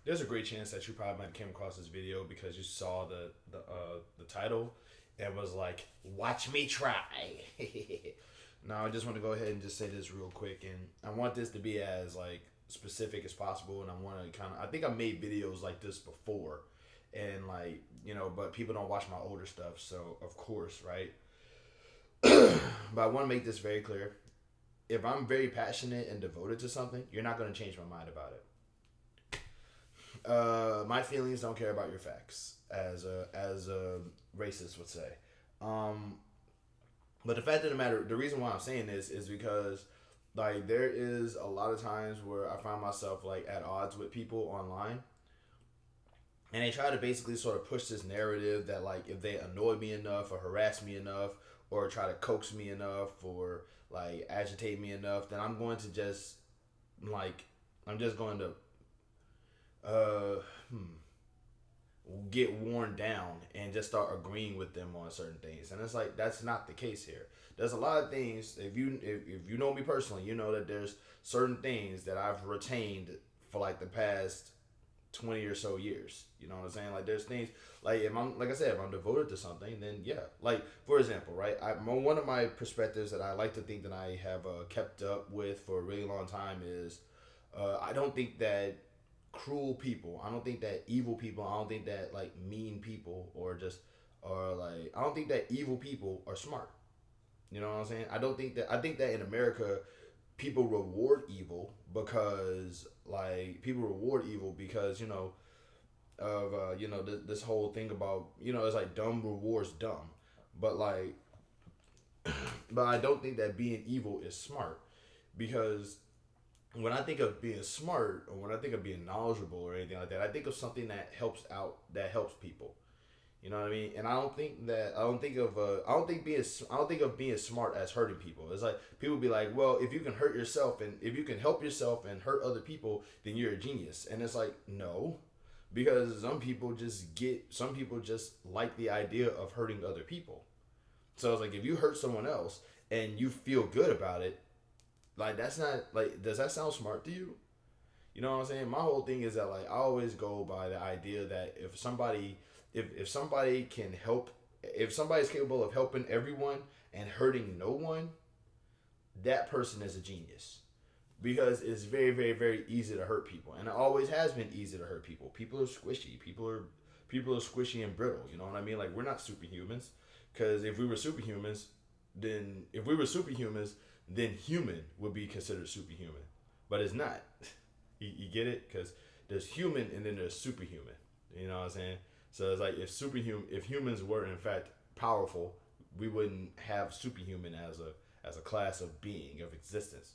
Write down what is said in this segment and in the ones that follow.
there's a great chance that you probably might have came across this video because you saw the title and was like, "Watch me try." Now I just want to go ahead and just say this real quick, and I want this to be as like specific as possible, and I want to kind of. I think I made videos like this before, and like but people don't watch my older stuff, so of course, right? But I want to make this very clear. If I'm very passionate and devoted to something, you're not going to change my mind about it. My feelings don't care about your facts, as a racist would say. Um, but the fact of the matter, the reason why I'm saying this is because like there is a lot of times where I find myself like at odds with people online, and they try to basically sort of push this narrative that like if they annoy me enough or harass me enough or try to coax me enough or like agitate me enough, then I'm going to just like I'm just going to uh hmm, get worn down and just start agreeing with them on certain things. And it's like that's not the case here. There's a lot of things. If you know me personally, you know that there's certain things that I've retained for like the past 20 or so years. You know what I'm saying? Like there's things like if I'm like I said, if I'm devoted to something, then yeah. Like for example, right? One of my perspectives that I like to think that I have kept up with for a really long time is I don't think that cruel people. I don't think that evil people. I don't think that like mean people or just or like I don't think that evil people are smart. You know what I'm saying? I don't think that. I think that in America, people reward evil because like people reward evil because of this whole thing about it's like dumb rewards dumb, but like but I don't think that being evil is smart because when I think of being smart or when I think of being knowledgeable or anything like that, I think of something that helps out, that helps people. You know what I mean? And I don't think of being smart as hurting people. It's like people be like, well, if you can hurt yourself and if you can help yourself and hurt other people, then you're a genius. And it's like no, because some people just like the idea of hurting other people. So it's like if you hurt someone else and you feel good about it, like that's not like does that sound smart to you? You know what I'm saying? My whole thing is that like I always go by the idea that if somebody can help if somebody's capable of helping everyone and hurting no one, that person is a genius. Because it's very, very, very easy to hurt people. And it always has been easy to hurt people. People are squishy. People are squishy and brittle. You know what I mean? Like we're not superhumans. Because if we were superhumans, then human would be considered superhuman. But it's not. You get it? Because there's human and then there's superhuman. You know what I'm saying? So it's like if humans were in fact powerful, we wouldn't have superhuman as a class of being of existence.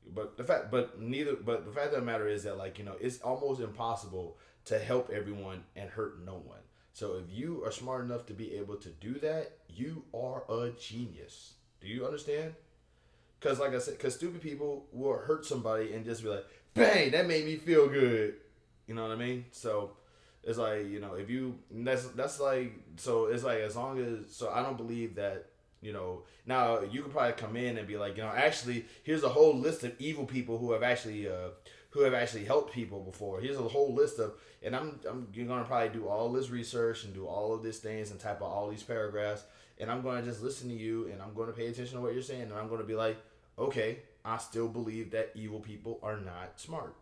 But the fact of the matter is that like it's almost impossible to help everyone and hurt no one. So if you are smart enough to be able to do that, you are a genius. Do you understand? Because like I said, because stupid people will hurt somebody and just be like, bang, that made me feel good. You know what I mean? So it's like if you that's like so it's like as long as so I don't believe that now you could probably come in and be like actually here's a whole list of evil people who have actually helped people before. Here's a whole list of and I'm you're gonna probably do all this research and do all of these things and type out all these paragraphs and I'm gonna just listen to you and I'm gonna pay attention to what you're saying and I'm gonna be like okay, I still believe that evil people are not smart.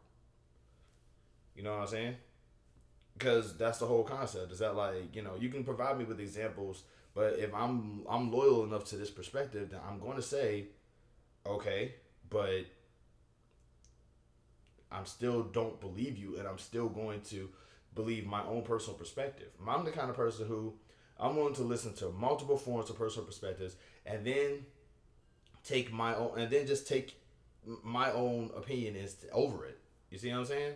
You know what I'm saying? Because that's the whole concept. Is that like you can provide me with examples, but if I'm loyal enough to this perspective, then I'm going to say okay, but I'm still don't believe you, and I'm still going to believe my own personal perspective. I'm the kind of person who I'm willing to listen to multiple forms of personal perspectives, and then just take my own opinion is over it. You see what I'm saying?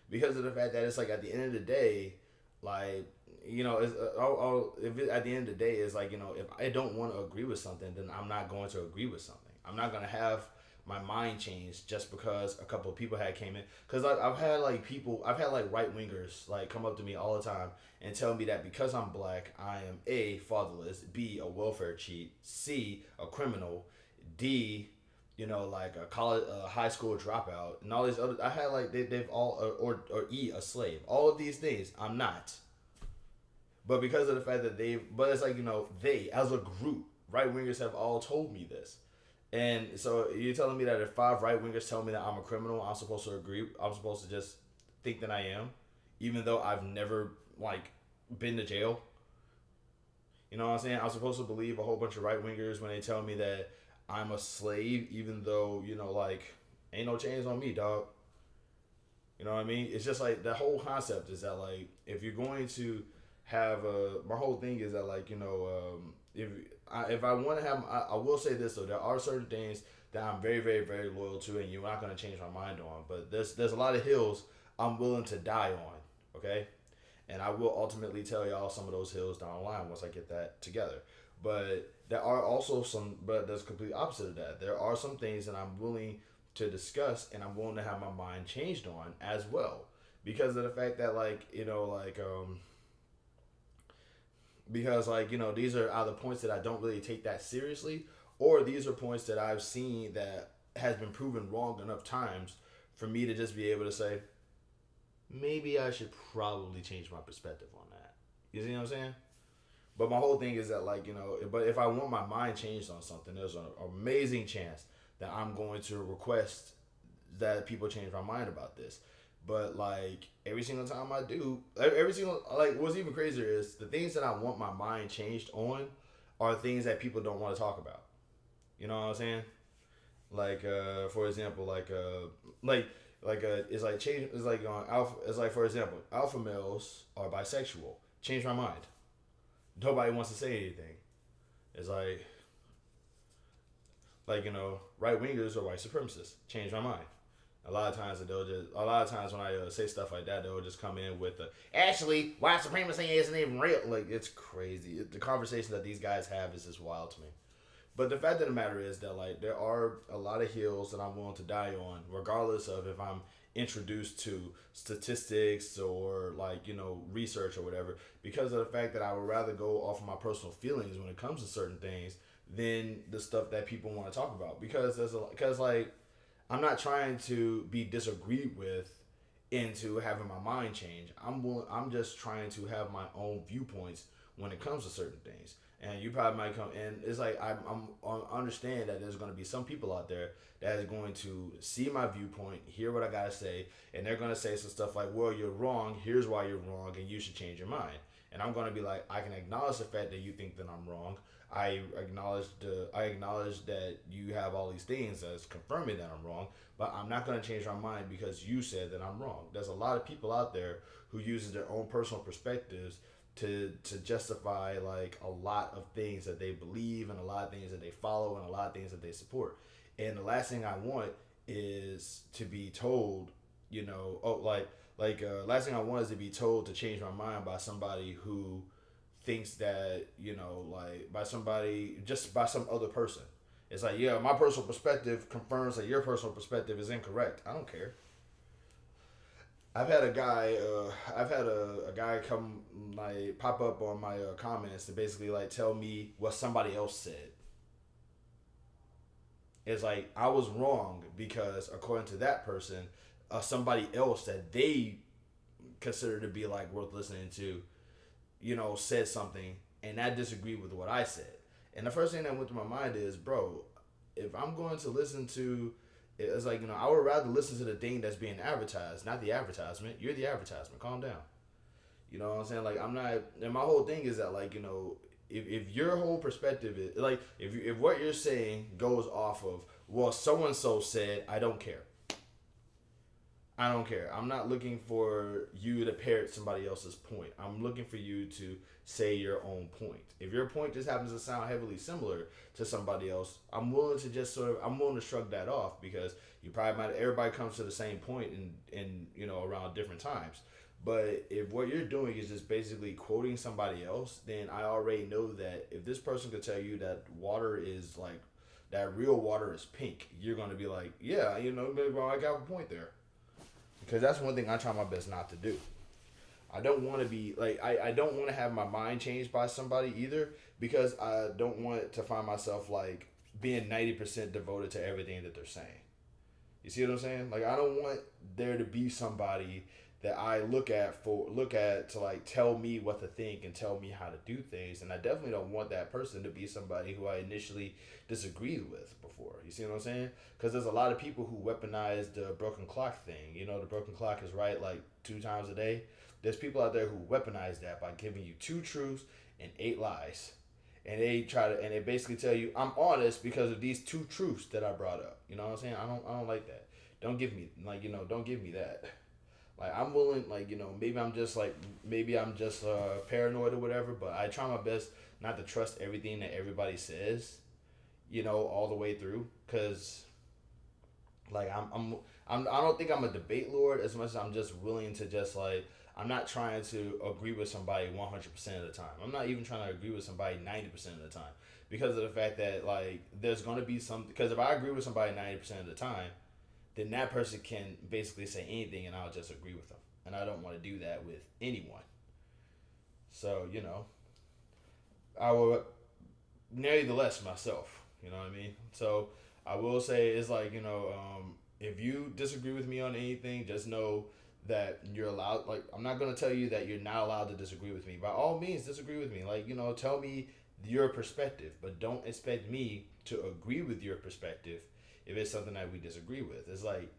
Because of the fact that it's like at the end of the day, like if at the end of the day it's like if I don't want to agree with something, then I'm not going to agree with something. I'm not going to have my mind changed just because a couple of people had came in. Because I've had like right wingers like come up to me all the time and tell me that because I'm black, I am A, fatherless, B, a welfare cheat, C, a criminal, D, like a college, high school dropout, and all these other. I had like they've all or E a slave. All of these things, I'm not. But because of the fact that but it's like they as a group, right wingers have all told me this, and so you're telling me that if five right wingers tell me that I'm a criminal, I'm supposed to agree. I'm supposed to just think that I am, even though I've never like been to jail. You know what I'm saying? I'm supposed to believe a whole bunch of right wingers when they tell me that I'm a slave, even though like ain't no chains on me, dog. You know what I mean? It's just like the whole concept is that like if you're going to have my whole thing is that like if I want to have I will say this though, there are certain things that I'm very very very loyal to, and you're not gonna change my mind on. But there's a lot of hills I'm willing to die on. Okay, and I will ultimately tell y'all some of those hills down the line once I get that together. But there are also some, but there's complete opposite of that. There are some things that I'm willing to discuss, and I'm willing to have my mind changed on as well, because of the fact that because these are either points that I don't really take that seriously, or these are points that I've seen that has been proven wrong enough times for me to just be able to say, maybe I should probably change my perspective on that. You see what I'm saying? But my whole thing is that but if I want my mind changed on something, there's an amazing chance that I'm going to request that people change my mind about this. But like every single time I do, every single what's even crazier is the things that I want my mind changed on are things that people don't want to talk about. You know what I'm saying? Like for example, it's like change. It's like on alpha. It's like for example, alpha males are bisexual. Change my mind. Nobody wants to say anything. It's right wingers or white supremacists. Change my mind. A lot of times when I say stuff like that, they'll just come in with actually white supremacy isn't even real. Like it's crazy. The conversation that these guys have is just wild to me. But the fact of the matter is that like there are a lot of hills that I'm willing to die on, regardless of if I'm introduced to statistics or research or whatever, because of the fact that I would rather go off of my personal feelings when it comes to certain things than the stuff that people want to talk about. Because I'm not trying to be disagreed with into having my mind change. I'm just trying to have my own viewpoints when it comes to certain things. And you probably might come, and it's like I'm understand that there's going to be some people out there that is going to see my viewpoint, hear what I gotta say, and they're going to say some stuff like, "Well, you're wrong. Here's why you're wrong, and you should change your mind." And I'm going to be like, I can acknowledge the fact that you think that I'm wrong. I acknowledge that you have all these things that's confirming that I'm wrong, but I'm not going to change my mind because you said that I'm wrong. There's a lot of people out there who uses their own personal perspectives to justify like a lot of things that they believe and a lot of things that they follow and a lot of things that they support. And the last thing I want is to be told, last thing I want is to be told to change my mind by somebody who thinks that by somebody, just by some other person. It's like, yeah, my personal perspective confirms that your personal perspective is incorrect. I don't care. I've had a guy, a guy come pop up on my comments to basically tell me what somebody else said. It's like I was wrong because according to that person, somebody else that they consider to be worth listening to, said something and that disagreed with what I said. And the first thing that went through my mind is, bro, if I'm going to listen to, it's I would rather listen to the thing that's being advertised, not the advertisement. You're the advertisement. Calm down. You know what I'm saying? I'm not, and my whole thing is that if your whole perspective is if what you're saying goes off of, well, so and so said, I don't care. I don't care. I'm not looking for you to parrot somebody else's point. I'm looking for you to say your own point. If your point just happens to sound heavily similar to somebody else, I'm willing to shrug that off because everybody comes to the same point in around different times. But if what you're doing is just basically quoting somebody else, then I already know that if this person could tell you that water is that real water is pink, you're going to be like, yeah, maybe I got a point there. Because that's one thing I try my best not to do. I don't want to be I don't want to have my mind changed by somebody either, because I don't want to find myself being 90% devoted to everything that they're saying. You see what I'm saying? Like I don't want there to be somebody that I look at to like tell me what to think and tell me how to do things, and I definitely don't want that person to be somebody who I initially disagreed with before. You see what I'm saying? Because there's a lot of people who weaponize the broken clock thing. You know, the broken clock is right like 2 times a day. There's people out there who weaponize that by giving you 2 truths and 8 lies, and they basically tell you I'm honest because of these 2 truths that I brought up. You know what I'm saying? I don't like that. Don't give me don't give me that. Like I'm willing, maybe I'm just paranoid or whatever, but I try my best not to trust everything that everybody says, all the way through, cause like I don't think I'm a debate lord as much as I'm just willing to just like I'm not trying to agree with somebody 100% of the time. I'm not even trying to agree with somebody 90% of the time because of the fact that like there's gonna be some because if I agree with somebody 90% of the time, then that person can basically say anything and I'll just agree with them. And I don't want to do that with anyone. So, I will nevertheless myself. You know what I mean? So I will say it's like, if you disagree with me on anything, just know that you're allowed, like, I'm not going to tell you that you're not allowed to disagree with me. By all means, disagree with me. Like, tell me your perspective, but don't expect me to agree with your perspective if it's something that we disagree with. It's like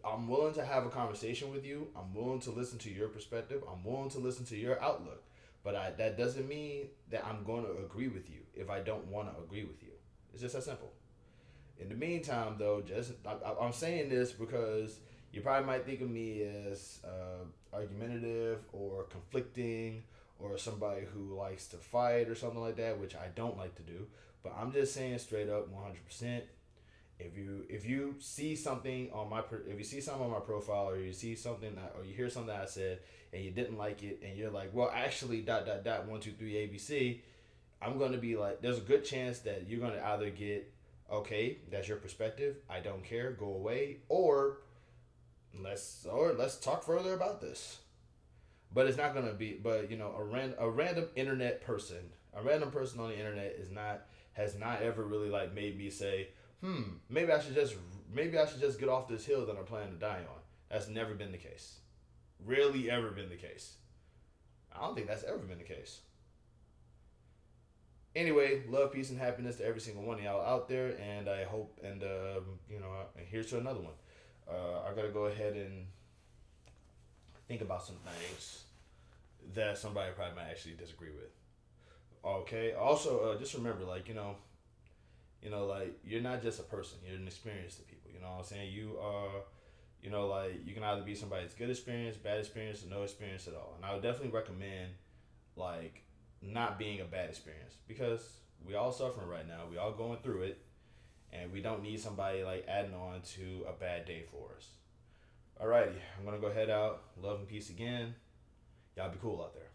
I'm willing to have a conversation with you. I'm willing to listen to your perspective. I'm willing to listen to your outlook. But that doesn't mean that I'm going to agree with you if I don't want to agree with you. It's just that simple. In the meantime, though, I'm saying this because you probably might think of me as argumentative or conflicting or somebody who likes to fight or something like that, which I don't like to do. But I'm just saying straight up, 100%. If you see something on my if you see something on my profile or you see something or you hear something I said and you didn't like it and you're like, well, actually dot dot dot 1 2 3 ABC, I'm gonna be like, there's a good chance that you're gonna either get, okay, that's your perspective, I don't care, go away, or let's talk further about this. But it's not gonna be, but a random internet person, a random person on the internet has not ever really like made me say, maybe I should just get off this hill that I'm planning to die on. That's never been the case. Rarely ever been the case. I don't think that's ever been the case. Anyway, love, peace, and happiness to every single one of y'all out there, and I hope, and here's to another one. I gotta go ahead and think about some things that somebody probably might actually disagree with. Okay. Also, just remember, like like you're not just a person. You're an experience to people. You know what I'm saying? You are, like you can either be somebody's good experience, bad experience, or no experience at all. And I would definitely recommend like not being a bad experience because we all suffering right now. We all going through it, and we don't need somebody like adding on to a bad day for us. Alrighty, I'm gonna go head out. Love and peace again. Y'all be cool out there.